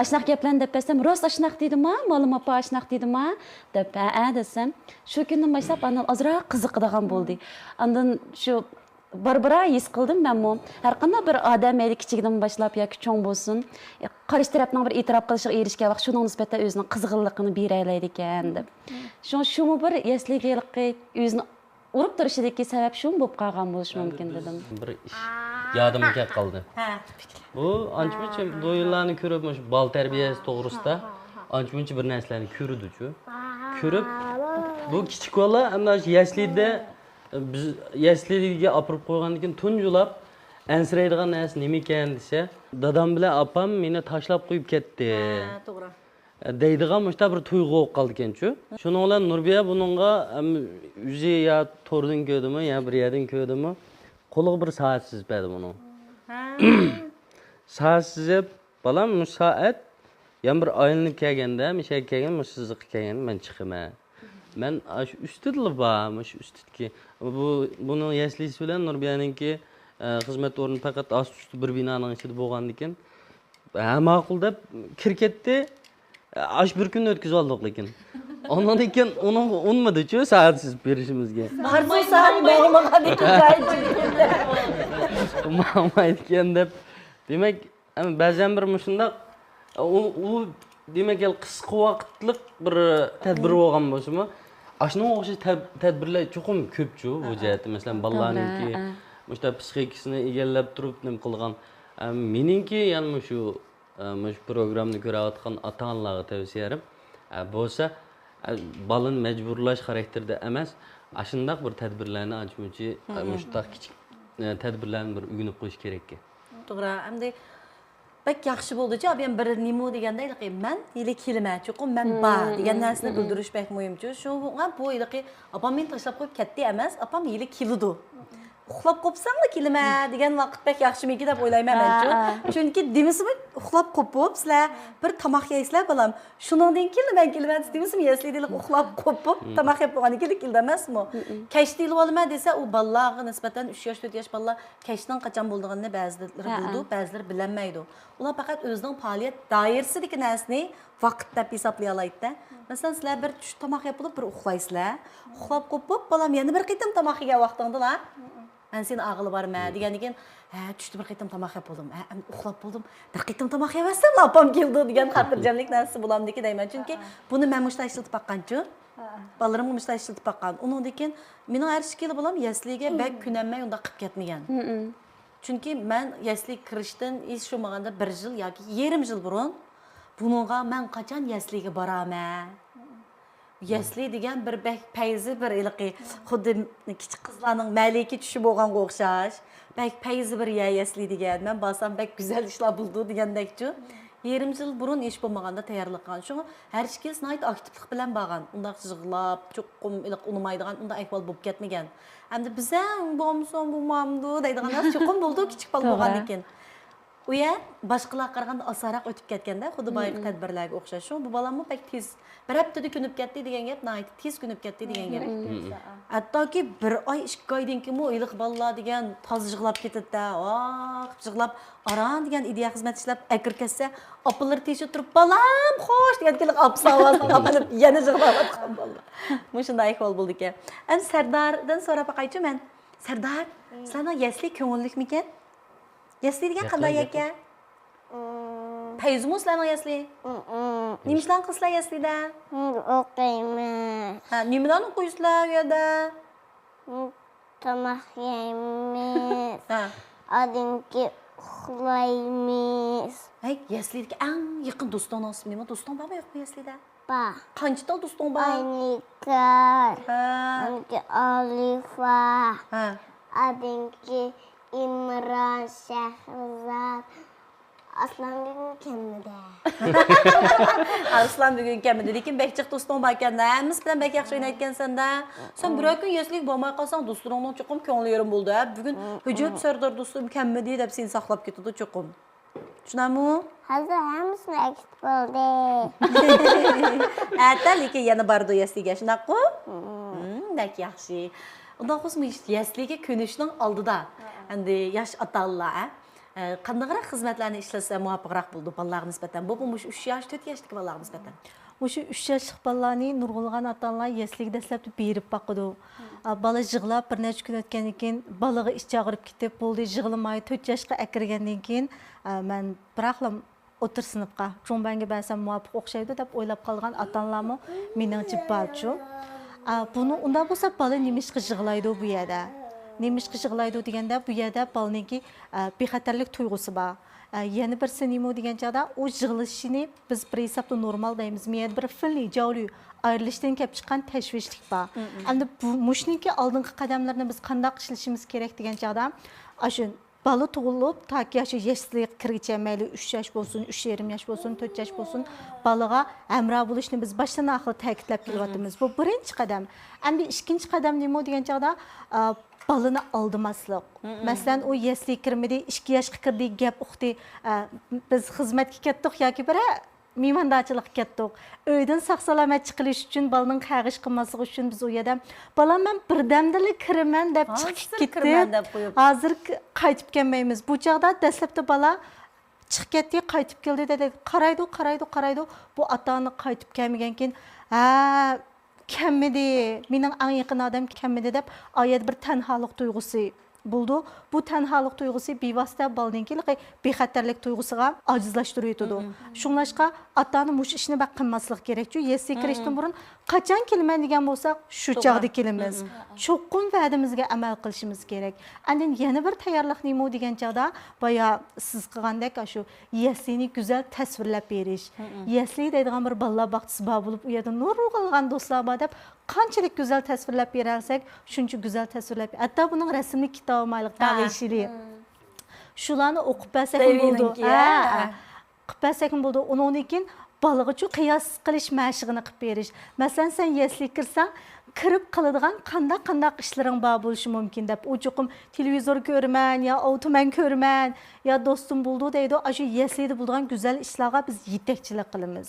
Ashunaq gaplarni deb bersam, rost ashunaq deydimi? Muallim opa ashunaq deydimi? deb desam, shu kundan boshlab anan ozroq qiziqadigan bo'ldi. Ondan shu bir-bira his qildim menmi. Har qanday bir odam mayli kichikdan boshlab yoki cho'ng bo'lsin, qarshi tarafning bir e'tirof qilishiga erishgan vaqt shuning nisbatan o'zining qiziqilligini beraylaydi ekan deb. Shuni bir yaslikliqi o'zini urib turishidagi sabab shu bo'lib qolgan bo'lishi mumkin dedim. Bir ish yodimga kelib qoldi. Ha. Bu ancha-muncha do'yinlarni ko'rib, shu bal tarbiyasi to'g'risida ancha-muncha bir narsalarni ko'rdi-chu. Ko'rib, bu kichik bola ana shu yaslikda biz yasliga opirib qo'ygandan keyin tunjulab ansiraydigan narsa nima ekan desa, dadam bilan opam meni tashlab qo'yib ketdi. Ha, to'g'ri. Deydigan mushta bir tuyg'u bo'lib qoldi ekan-chu. Shuning bilan Nurbiya buningga o'zi ya to'rdan ko'rdimi, ya bir yerdan ko'rdimi, qo'liga bir soat sizib berdi buni. Ha. Soat sizib, balam bu soat yan bir aylanib kelganda, misha kelgan, sizib kelgan, men chiqaman. Men shu ustidli bor, shu ustidki buni yaslisi bilan Nurbiyaninki xizmat o'rni faqat ost-usti bir binoning ichida bo'lgandan keyin ma'qul deb kirib ketdi. Ash bir kun o'tkazib oldik lekin. Ondan keyin uni unmadi-chu soatsiz berishimizga. Marzu soat bo'lmagan ekan. Ma'maydigan deb. Demak, ba'zan bir shundoq u demak qisqa vaqtlik bir tadbir bo'lgan bo'lsa-mu, ashunga o'xshash tadbirlar cho'qim ko'p-chu bu jihatda. Masalan, bolalarningki mushta psixikasini egallab turib nima qilgan. Meningki yana shu programmani ko'rayotgan ota-onalarga tavsiyalarim bo'lsa, bolani majburlash xarakterda emas, ashundoq bir tadbirlarni ancha-muncha mushtaq kichik tadbirlarni bir ugunib qo'yish kerak ekan. To'g'ri. Endi bak yaxshi bo'ldi-chi, men bir nima deganda, men yili kelman, cho'qim men bor degan narsani bildirish bek muhim-chu. Shunga bu yili opam meni tashlab qo'yib ketdi emas, opam yili keldi. Uxlab qopsangmi kelma degan vaqt bek yaxshimiki deb o'ylayman men-chu. Chunki demisimi uxlab qopib, sizlar bir tomoq yeysizlar balam. Shuningdan keyin men kelman demisimi yaslidilik uxlab qopib, tomoq yeb bo'lgandan keyin keldi emasmi? Kechda ilib olma desa, u bolalarga nisbatan 3 yosh 4 yosh bolalar kechdan qachon bo'lganini ba'zilar bildi, ba'zilar bilmaydi. Ular faqat o'zining faoliyat doirasidagi narsani vaqt deb hisoblay oladi-da. Masalan, sizlar bir tush tomoq yeb bo'lib bir uxlaysizlar. Uxlab qopib, balam yana bir qitim tomoq yegan vaqtingdalar. Ben seni ağılı var mı? Diyen ki, düştü bir qitim tomoq yeb bo'ldim. Uxlab bo'ldim. Bir qitim tomoq yemesem apam keldi degan xotirjamlik narsa bulamdiki deyman. Chunki buni men mushta ishlatib baqqanchu, Balalarımı müştə işlətib baxan. Onundan keyin mening hər şekilli balam yasliga bək künəmmə unda qılıb ketməgan. Çünki mən yasli kirishdən heç olmaganda 1 yil yoki yarım yil burun bununğa mən qachon yasliga boraman. Yasli degan bir bək payzi bir iliqi xuddi kichik qizlarning maliki tushib bo'lganga o'xshash. Bək payzi bir yasli degan. Mən basam bək gözəl ishlar buldu degandakçu. Yarım yıl burun iş bo'lmaganda tayyorlagan. Şunu hər şekil snayt aktivlik bilan bağan. Unda yig'lab, cho'qqum iliq unmaydigan, unda ahvol bo'lib ketmagan. Hamda bizam bo'lmson bo'lmamdi deydiganlar cho'qqum bo'ldi, kichik bol bo'lgan ekan. U yer boshqalar qaraganda osonroq o'tib ketganda, xuddi boyagi tadbirlarga o'xshash. Shu bu bolamni pek tez bir haftada ko'nib ketdi degan gap, nayt tez ko'nib ketdi degan gap. Hattoki 1 oy 2 oydan keyin u iliq bolalar degan toza yig'lab ketadi-da. Yig'lab aran degan ideya xizmat ishlab akir ketsa, opalar teshib turib, "Balam, xo'sh" degan kelib apsa ovozini qapilib, yana yig'layotgan bolalar. Mushunday ahvol bo'ldi ekan. Endi Sardardan so'rab boqaychi men. Sardar, sana yasli ko'ngillikmikan? Yasli degan qanday ekan? Payzmus lan yasli. Nimishlan qilsizlar yaslida? O'qiymiz. Ha, nimadan o'qiysizlar u yerda? Tomoq yeymiz. Ha. Adinki uxlaymiz. Hey, yaslidagi eng yaqin do'sting ismi nima? Do'sting bormi yo'qmi yaslida? Ba. Qanchta do'sting bor? Aynikar. Ha. Adinki Alifa. Ha. Adinki İmran Shahzad. Aslan bugun kimda? Aslan bugun kamida, lekin bekchiq do'sting bor ekan-da. Biz bilan bek yaxshi o'ynayotgansan-da. Sen bir kun yaslik bo'lmay qolsang, do'stlaringning cho'qim ko'ngli yerim bo'ldi. Bugun hujub Sardor do'stim kamida deb seni saqlab ketdi cho'qim. Tushunami? Hozir hammasini akit bo'ldi. Hatta lekin yana bordi yasliga, shunaqmi? Dak yaxshi. Unda xosmi yasliga ko'nishning oldida. Endi yosh ota-onalar qandayroq xizmatlarni ishlasa muvaffaqroq bo'ldi bolalarga nisbatan. Bu 3 yosh, 4 yoshlik bolalarga nisbatan. O'sha 3 yoshlik bolalarni nurg'ulg'an ota-onalar yasliga dastlabda berib boqadi. Bola yig'lab bir necha kun o'tgandan keyin bolaga ish chaqirib ketib, bo'ldi yig'lamay 4 yoshga akirgandan keyin men biraqlam o'tir sinfga cho'mbanga bersam muvaffaq o'xshaydi deb o'ylab qolgan ota-onalarmi meningcha barchu. Buni unda bo'lsa bola nimishqa yig'laydi bu yerda. Nimishqa yig'laydi deganda bu yerda bolaninki bexatarlik tuyg'usi bor. Yana birsi nima degan chog'da u yig'lashini biz bir hisobda normal deymiz. Men bir filli javli ayrilishdan kelib chiqqan tashvishlik bor. Endi bu mushniki oldingi qadamlarni biz qanday qilishimiz kerak degan chog'da shu bola tug'ilib toki shu yoshlik kirgicha mayli 3 yosh bo'lsin, 3,5 yosh bo'lsin, 4 yosh bo'lsin, bolaga hamroh bo'lishni biz boshdan oxir ta'kidlab kelyapmiz. Bu birinchi qadam. Endi ikkinchi qadam nima degan chog'da balını aldımaslık. Mesela o yasli kirmedi, 2 yaşga kirdi, gap uqdi. Biz xizmatga ketdik yoki bir mehmondorchilik ketdik. Uydan sog'-salomat chiqilish uchun balaning qag'ish qilmasligi uchun biz u yerda balam men birdamdala kiraman deb chiqib ketdi. Hozir qaytib kelmaymiz. Bu chog'da dastlabda bala chiqib ketdi, qaytib keldi dedi. Qaraydi. Bu ota-ona qaytib kelmagan keyin kemmidi, mening eng yaqin odam kemmidi deb oyat bir tanholik tuyg'usi bo'ldi. Bu tanholik tuyg'usi bevosita bolaninki bexatarlik tuyg'usiga ojizlashtirib yetadi. Shunglashqa ota-ona mush ishni baq qilmaslik kerak. Chu yasli kirishdan burun qachon kelman degan bo'lsak, shu chog'da kelamiz. Cho'qqin va'damizga amal qilishimiz kerak. Endi yana bir tayyorlik nima degan chog'da boya siz qilgandek shu yaslini go'zal tasvirlab berish. Yasli deydigan bir bolalar bog'chisi bor bo'lib, u yerda nurg'ulg'an do'stlar bor deb qanchalik go'zal tasvirlab berarsak, shuncha go'zal tasvirlab. Hatto buning rasmli kitobi mayliq tavishili. Shularni o'qib bersak bo'ldi. O'qib bersak bo'ldi. Undan keyin bolaga chu qiyos qilish mashqini qilib berish. Masalan, sen yasli kirsang, kirib qiladigan qanday ishlaring bor bo'lishi mumkin deb. U cho'qim televizor ko'raman, yo avtoman ko'raman, yo do'stim bo'ldi deydi. Shu yaslida bo'lgan go'zal ishlarga biz yetakchilik qilamiz.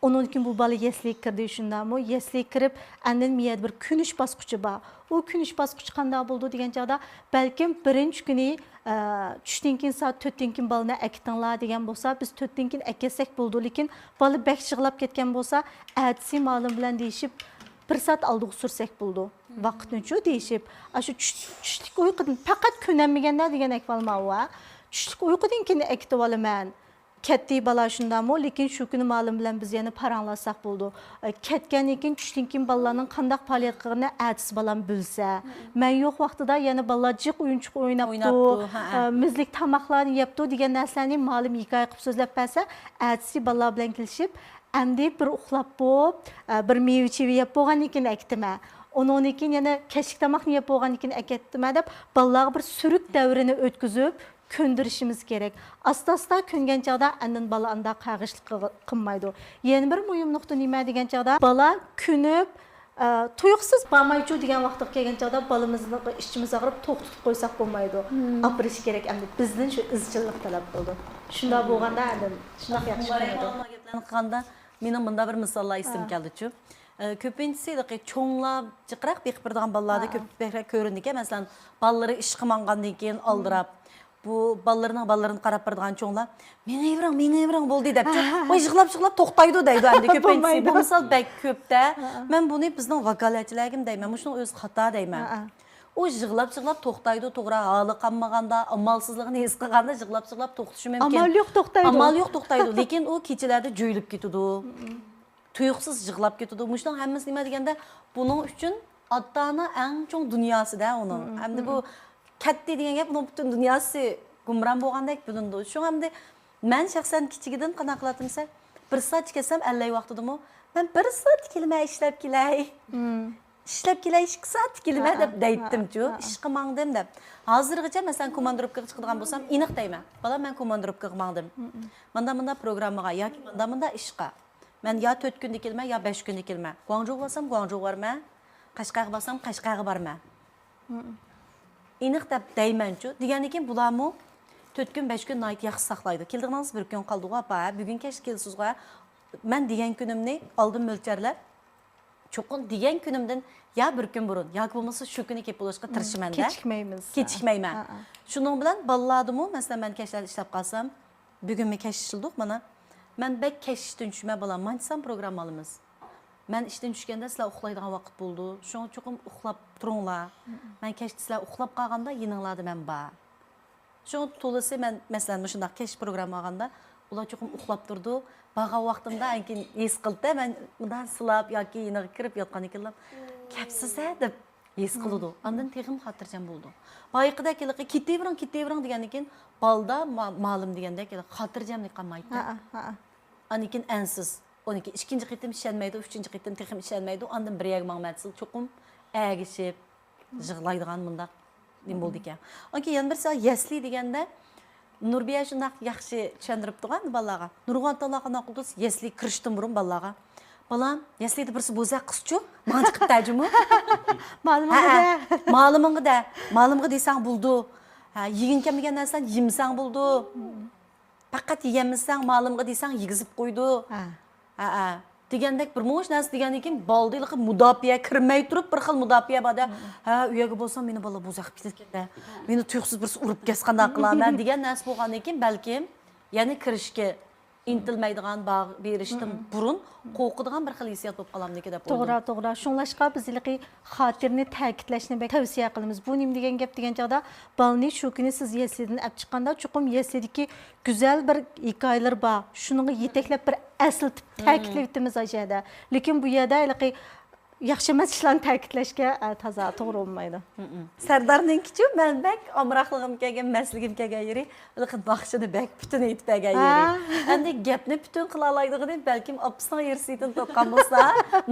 Undan keyin bu bola yasli kirdi shundami? Yasli kirib, andin miyat bir kunish bosqichi bor. O kunish bosqichi qanday bo'ldi degan chog'da, balkim birinchi kuni tushdan keyin soat 4dan keyin bolani akitinglar degan bo'lsa, biz 4dan keyin akasak bo'ldi, lekin bola bak yig'lab ketgan bo'lsa, atsi ma'lum bilan deyishib 1 soat oldiga sursak bo'ldi. Vaqtni-chu deyishib, shu tushlik uyqudan faqat ko'namaganda degan ahvol mavva. Tushlik uyqudan keyin akitib olaman. ketdi bala şundamı, lekin şu günü malum bilen biz yani paranlasak buldu. Ketken ekin düştün kim balalarının qandaq fəaliyyət qılığını ədisi balam bilsə. Mən yox vaxtıda yani balacıq oyunçuq oynapdı, mizlik tamaqlarını yapdı degan nərsəni malum hikayə qıb sözləb bəsə, ədisi balalar bilen kilişib, əmdi bir uxlab bu, bir meyvə-çevi yap bolğan ekin əktimə. Onun ekin yani keşik tamaqını yap bolğan ekin əkettimə deb balalarga bir sürük dəvrini ötküzüb köndürüşümüz gerek. Asta-asta köngen çağda andın bala anda qağışlıq qılmaydı. Yeni bir mühim nöqtə nima degan çağda bala künüb tuyuqsuz barmayçu degan vaqtga kelgan çağda balımızın işçimiz ağrıb to'xtatib qo'ysak bo'lmaydi. Apirish gerek endi bizdan shu izchillik talab bo'ldi. Shunda bo'lganda endi shunday yaxshi bo'ladi. Qanda mening bunda bir misollar esim keldi-chu. Ko'pinchisi cho'nglab jiqraq beqib turgan balalarda ko'proq ko'rindi-ki, masalan, balları ish qilmagandan keyin aldirab bu ballarını qarab turgan cho'nglar meni evrang bo'ldi deb voy yig'lab to'xtaydi deydi endi ko'pinchisi. Bu misol bak ko'pda. Men buni bizning vakolatchiligim deyman. Shuni o'z xato deyman. O yig'lab to'xtaydi, to'g'ri holi qolmaganda, amalsizligini his qilganda yig'lab to'xtashi mumkin. Amal yo'q to'xtaydi. Lekin u kechalarda jo'yilib ketadi. Tuyuqsiz yig'lab ketadi. Mushning hammasi nima deganda buning uchun ota-ona eng cho'ng dunyosida uning. Endi bu katta degan gap uning butun dunyosi gumron bo'lgandek bilindi. Shu hamda men shaxsan kichigidan qanaqa qilatimsa, bir soat kelsam 50 vaqtidimi, men bir soat kelmay ishlab kelay. İşlab kelay 2 soat kelmay deb deytdim-chu, ish qilmangdim deb. Hozirgacha masalan komandirovkaga chiqadigan bo'lsam, aniq deyman. Bala men komandirovkaga qilmangdim. Manda programmaga yoki manda ishqa. Men yo 4 kunda kelmay, yo 5 kunda kelmay. Guangzhou bo'lsam Guangzhou borman, Qashqarga bo'lsam Qashqarga borman. Aniq deb deyman-chu. Degandan keyin bularmi 4 kun 5 kun nayt yaxshi saqlaydi. Keldiğiniz bir kun qoldi apa, bugun kech kelsizga. Men degan kunimni oldin mo'lcharlab cho'qin degan kunimdan ya bir kun burun yoki bo'lmasa shu kuni kelib bo'lishga tirishman-da. Kechikmayman. Shuning bilan balaladimi, masalan men kechlar ishlab qolsam, bugun men kech ishildik mana. Men bek kechishdan tushmay bolam, manchsan programma olamiz. Men ishdan tushganda sizlar uxlaydigan vaqt bo'ldi. Shuning cho'qim uxlab turinglar. Men kech sizlar uxlab qolganda yeninglarda men bor. Shuning to'lisi men masalan shunday kech programma olganda ular cho'qim uxlab turdi. Bağa vaqtimda ankin his qildi, men bundan silab yoki yeniga kirib yotgan ekanlar. Kapsiz-a deb his qildi. Ondan tegim xotirjam bo'ldi. Boyiqida ketaverang degandan keyin balda ma'lum deganda xotirjamlik qolmaydi. Anikin ansiz. Oniki ikkinchi qitim ishlanmaydi, uchinchi qitim texim ishlanmaydi. Ondan bir yag ma'matsil cho'qim agishib yig'laydigan bundaq nim bo'ldi ekan. Onki yana bir sal yasli deganda Nurbiya shunday yaxshi tushuntirib turgan balaga. Nurg'on Alloh qana qildi, yasli kirishdim burun balaga. Balam, yaslida birisi bo'zaq qizchu, men chiqib tajimi? Ma'lumingda desang bo'ldi. Ha, yeginkan degan narsan yemsang bo'ldi. Faqat yemsang, ma'lumga desang yigizib qo'ydi. Ha. Degandek bir mo'sh narsa degandan keyin baldiylik mudofiya kirmay turib bir xil mudofiya borda. Ha, uyaga bo'lsam meni bola bo'zaq ketganda, meni tuyuqsiz birisi urib kesqanda qilaman degan narsa bo'lgandan keyin balkim ya'ni kirishga intilmaydigan berishdim burun qo'rqadigan bir xil hissiyat bo'lib qolamniki deb o'yladim. To'g'ri. Shunlashqa bizlarga xotirni ta'kidlashni tavsiya qilamiz. Bu nim degan gap degan chog'da balni shu kuni siz yeslidan olib chiqqanda chuqum yeslidagi go'zal bir hikoyalar bor. Shuningga yetaklab bir asl ta'kidlaymiz ajada. Lekin bu yerda yaxshi emas ishlarni ta'kidlashga toza to'g'ri bo'lmaydi. Sardarninkichu men bak omroqligim kelgan, masligim kelgan yeri, lekin baxshini bak butun aytib bergan yeri. Endi gapni butun qila oladiganini balkim opasning ersidan topgan bo'lsa,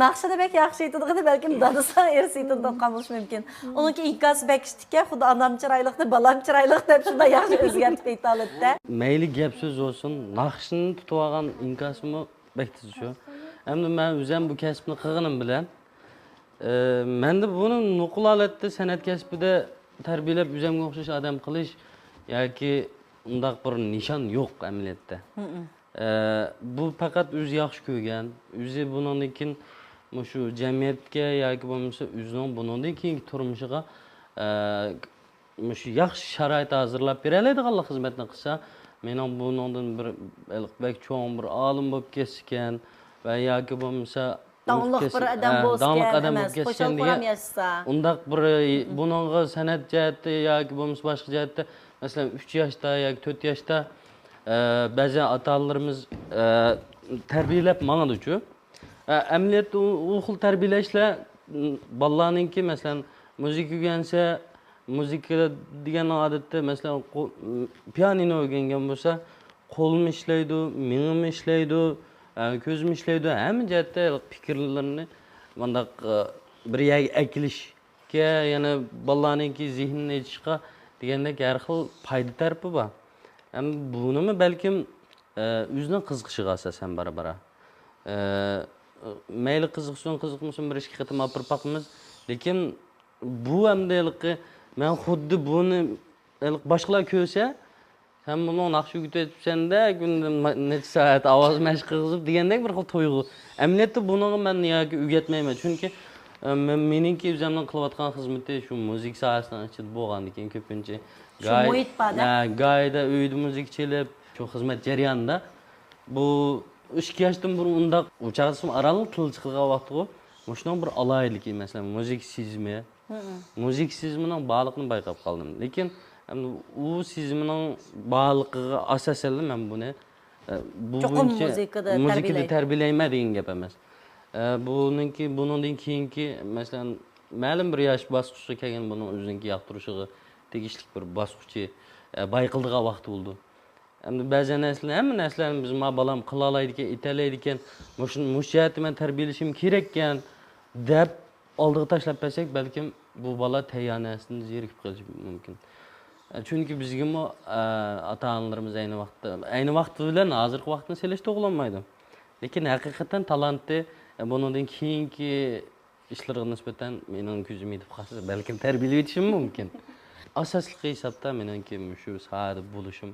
naqshini bak yaxshi aytadiganini balkim dadasining ersidan topgan bo'lishi mumkin. Uningki ikkosi bak ishtikka, xudo onam chiroyliqni, balam chiroyliq deb shunda yaxshi o'zgartib ayta oladi-da. Mayli gap so'z bo'lsin, naqshini tutib olgan inkosimi bektiz shu. Endi men o'zim bu kasbni qilganim bilan menda buni nuqul holatda san'at kasbida tarbiyalab o'zimga o'xshash odam qilish yoki undaq bir nishon yo'q amaliyotda. Bu faqat o'zi yaxshi ko'rgan, o'zi bundan keyin shu jamiyatga yoki bo'lmasa o'zining bundan keyingi turmushiga shu yaxshi sharoit hozirlab beradigan xizmatni qilsa, mening bundan bir cho'ng bir olim bo'lib ketgan va yoki bo'lmasa Dağlıq bir adam bo'lgan emas, qo'shal qo'ram yashsa. Undaq bir buningga san'at jihati yoki bo'lmasa boshqa jihatda, masalan 3 yoshda yoki 4 yoshda ba'zi ota-onalarimiz tarbiyalab mangadichu. Amaliyotda u xil tarbiyalashlar bolalarningki masalan muzika o'rgansa, muzika degan odatda masalan pianino o'rgangan bo'lsa, qo'lmi ishlaydi, miyimi ishlaydi, ko'zim ishlaydi, hamma jihatda fikrlarni bundaq bir akilishga, yana bolalarningki zehnini ochishga degandek har xil foyda tarafi bor. Bunimi balkim o'zining qiziqishiga asosan bara-bara. Mayli qiziqmasin bir ishga qatim olib boqamiz, lekin bu hamdaylikqa men xuddi buni boshqalar ko'rsa, sen buni naqsh o'rgatibsan-da, kunda necha soat ovoz mashq qilib degandek bir xil tuyg'u. Amaliyotda buni men yoki o'rgatmayman, chunki meningki o'zimning qilayotgan xizmati shu muzika sohasidan ichida bo'lgandan keyin ko'pincha gayda uyda muzika chelib, shu xizmat jarayonida bu 2 yoshdan burun undaq o'chaqsim araliq til chiqilgan vaqtda o'shning bir alaylik masalan muzik sezmi, muzik sezmining bog'liqni bayqab qoldim. Lekin u sezmining bog'liqiga asosan men buni bu muzikada tarbiyalayman degan gap emas. Buningdan keyingi masalan ma'lum bir yosh bosqichga kelgan buning o'zining yoqtirishiga tegishli bir bosqichi bayqildigan vaqt bo'ldi. Endi ba'zan hamma narsalarni biz bolam qila oladi ekan, etalaydi ekan, mushayatni men tarbiyalashim kerak ekan deb oldiga tashlab qo'ysak, balkim bu bola tayyorasidan zerikib qolishi mumkin. Chunki bizga ota-onalarimiz ayni vaqt bilan hozirgi vaqtni selish to'g'rilanmaydi. Lekin haqiqatan talantni bundan keyingi ishlarga nisbatan mening ko'zim yetib qolsa, balkim tarbiyalab etishim mumkin. Asosli hisobda meningki shu sohada bo'lishim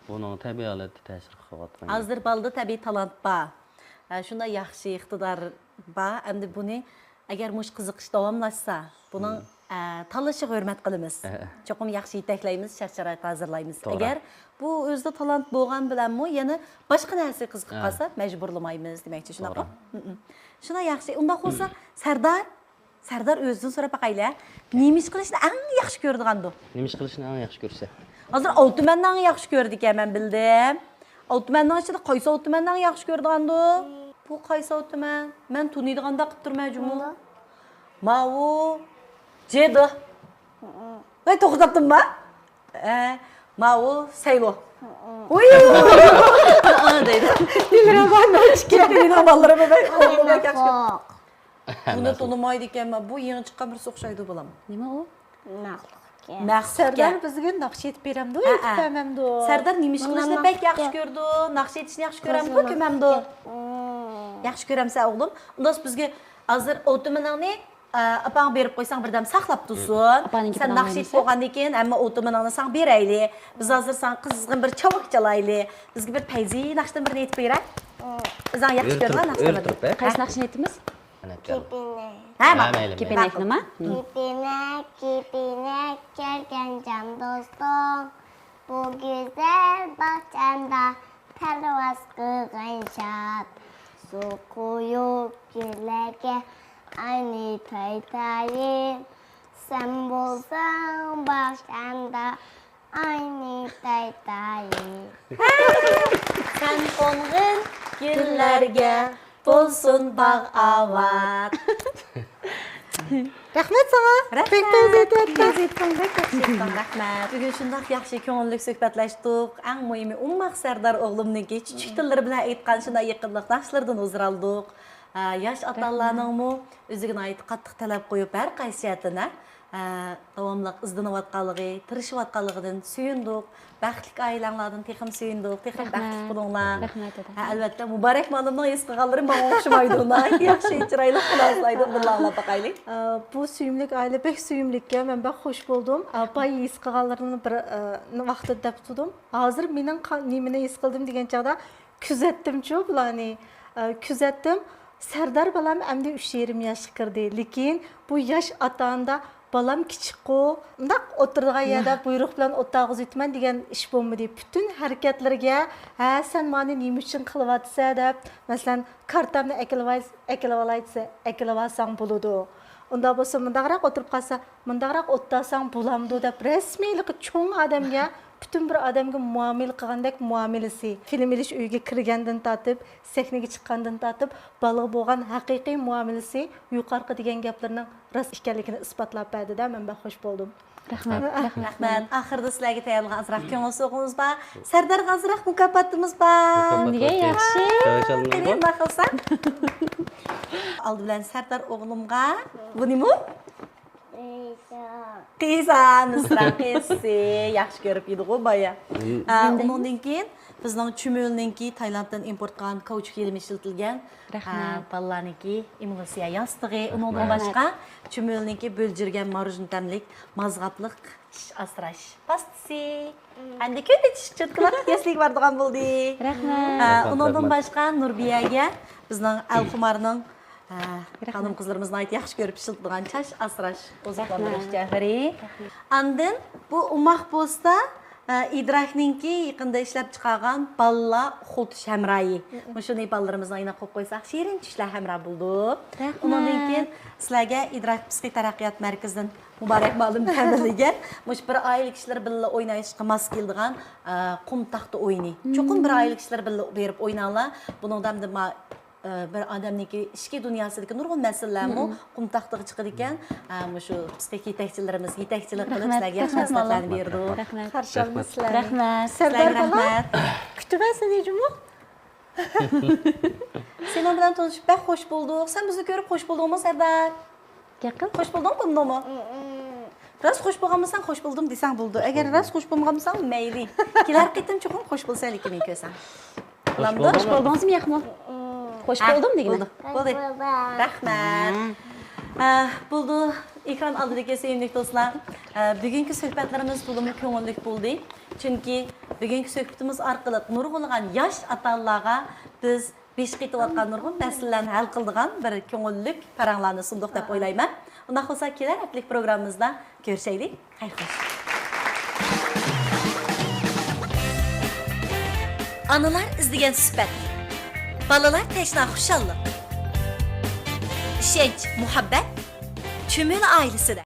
buning tabiatga ta'sir qilyapti. Hozir balda tabiiy talant bor. Shunda yaxshi iqtidor bor. Endi buni agar mush qiziqish davomlashsa, buning tanlashiga hurmat qilamiz. Cho'qim yaxshi yetaklaymiz, shart-sharoit hozirlaymiz. Agar bu o'zida talant bo'lgan bilanmi, yana boshqa narsa qiziqib qolsa, majburlamaymiz demakchi, shunaqa. Shuna yaxshi. Unda bo'lsa, Sardar o'zidan so'rab baqaylar. Nima ish qilishni eng yaxshi ko'rdigandu? Nima ish qilishni eng yaxshi ko'rsa? Hozir Oltumandan yaxshi ko'rdik men bildim. Oltumandan ichida qaysi Oltumandan yaxshi ko'rdigandu? Bu qaysi Oltuman? Men tuniydiganda qilib turmayjimi? Mau Jedi. Voy to'xtatdimmi? Mau Saylo. Oy! deydi. Biliraman ochga degan bolalarga men yaxshi ko'raman. Buni tonimaydi ekanman. Bu yangi chiqqan bir o'xshaydi bolam. Nima u? Sardar bizga naqsh etib beramdi, aytmamamdi. Sardar nima ish qilishni pek yaxshi ko'rdi, naqsh etishni yaxshi ko'ramdi, ko'mamdi. Yaxshi ko'ramsa o'g'lim. Unda bizga hozir o'timiningni apang berib qo'ysang birdam saqlab tursin. Sen naqsh etib qo'ygandan keyin hamma o'timiningni san berayli. Biz hozir san qizg'in bir chavaq chalayli. Bizga bir payzi naqshdan birini aytib beray. Bizdan yaxshi ko'rgan naqshlarni. Qaysi naqshni aytamiz? Kepinek nima? Kepinek kelgan can dostum. Bu güzel bahçemde pervaz kılgan şat. Su koyup güllerge aynı taytayım. Sen bulsan bahçemde aynı taytayım. Sen konğun güllerge bo'lsin bog' avat. Rahmat sana. Rahmat. Bugun shunday yaxshi ko'ngilli suhbatlashdik. Eng muhimi Ummaq Sardar o'g'limniki chuchuk tillari bilan aytgan shunday yaqinlik darslardan o'zir oldik. Yosh ota-onalarning o'ziga oid qattiq talab qo'yib har qaysiyatini davomli izlanayotganligi, tirishayotganligidan suyundik. Baxtli oilanglardan texim suyundik, texim baxtli bo'linglar. Albatta muborak ma'lumni his qilganlarim menga o'xshamaydi. Yaxshi chiroyli xuloslaydi billanlar baqaylik. Bu suyumlik aile pek suyumlikka men bak hoş buldum. Pay his qilganlarini bir vaqtda deb tutdim. Hozir mening nimani his qildim degan chaqda kuzatdim-chu bularni. Kuzatdim. Sardar balam endi 3,5 yoshga kirdi. Lekin bu yosh otanda balam kichikku, undaq o'tirgan yerda buyruq bilan o'tag'iz etman degan ish bo'lmadi. Bütün harakatlarga, "Ha, sen meni nima uchun qilyapsan?" deb, masalan, kartamni akilavaysang bo'ladi. Unda bo'lsa, mundaqroq o'tirib qolsa, mundaqroq o'ttasang bo'lamdi deb rasmiyligi cho'ng odamga bütün bir odamga muomala qilgandek muomalasi film ilish uyiga kirgandan tortib sahnaga chiqqandan tortib baliq bo'lgan haqiqiy muomalasi yuqorqi degan gaplarning rost ekanligini isbotlab berdi-da, men xush bo'ldim. Rahmat. Rahmat. Axırda sizlarga tayyorlangan azroq ko'ngil so'g'imiz bor. Sardarga azroq mukofotimiz bor. Nega yaxshi? Qani baqilsan. Aldı bilan Sardar o'g'limga bu nima? Qizan, Nusrat qizsi, yaxshi ko'rib yedi-ku boya. Undan keyin bizning Chumulninki Tailanddan import qilgan kauchuk yelimi ishlatilgan. Rahmat. Ballarniki emulsiya yastig'i, undan boshqa Chumulninki bo'ljirgan marujin tamlik, mazg'apliq tish asrash pastasi. Endi ko'ta tish cho'tqilab yaslik bordigan bo'ldi. Rahmat. Undan boshqa Nurbiyaga bizning Alxumarning xanım qızlarımızın ait yaxşı görüp işildiğen çaş asraş oziqlandırış cəhəri. Andın bu umaq bolsa idrakninki yaqında işləb çıxarğan balla xultuş həmrayı. Şunu ballarımızın ayına qoyub qoysaq şirin tüşlər həmra buldu. Ondan keyin sizlərə idrak psixik taraqqiyat mərkəzindən mübarək malum təminləyən muş bir ailə kişilər billə oynayışqa mas keldiğən qum taxtı oyunu. Çoxum bir ailə kişilər billə verib oynarlar. Bunundan da bir adamniki ishki dunyosidagi nurg'un masalalarni qum taxtiga chiqadi ekan. Shu psixik yetakchilarimiz yetakchilik qilib sizlarga yaxshi maslahatlarni berdi. Rahmat. Qarshi olmasizlar. Rahmat. Sardar Rahmat. Kutubasi necimi? Senin bilan tanışıp bək xoş bulduq. Sen bizi görüp xoş buldun mu Sardar? Yaqin. Xoş buldun mu mu? Rast xoş bolğanmısan xoş buldum desəng buldu. Əgər rast xoş bolmağamsan məyli. Kelər qitim çoxum xoş bolsan ikini kösən. Xoş buldunuzmu yaxmı? Xoş buldum degan. Buldu. Rahmat. Buldu. Ekran aldidagi sevimli do'stlar. Bugungi suhbatlarimiz to'liq ko'ngilli bo'ldi. Chunki bugungi suhbatimiz orqali nurg'unlagan yosh ota-onalarga biz besh ketayotgan nurg'un masalalarni hal qiladigan bir ko'ngilli paranglarni sunduq deb o'ylayman. Undan bo'lsa kelar haftalik programmamizda ko'rishaylik. Xayr xo'sh. Analar izlagan suhbat. Balalar təşna xuşallıq. İşenç, muhabbət, Chumul ailəsidə.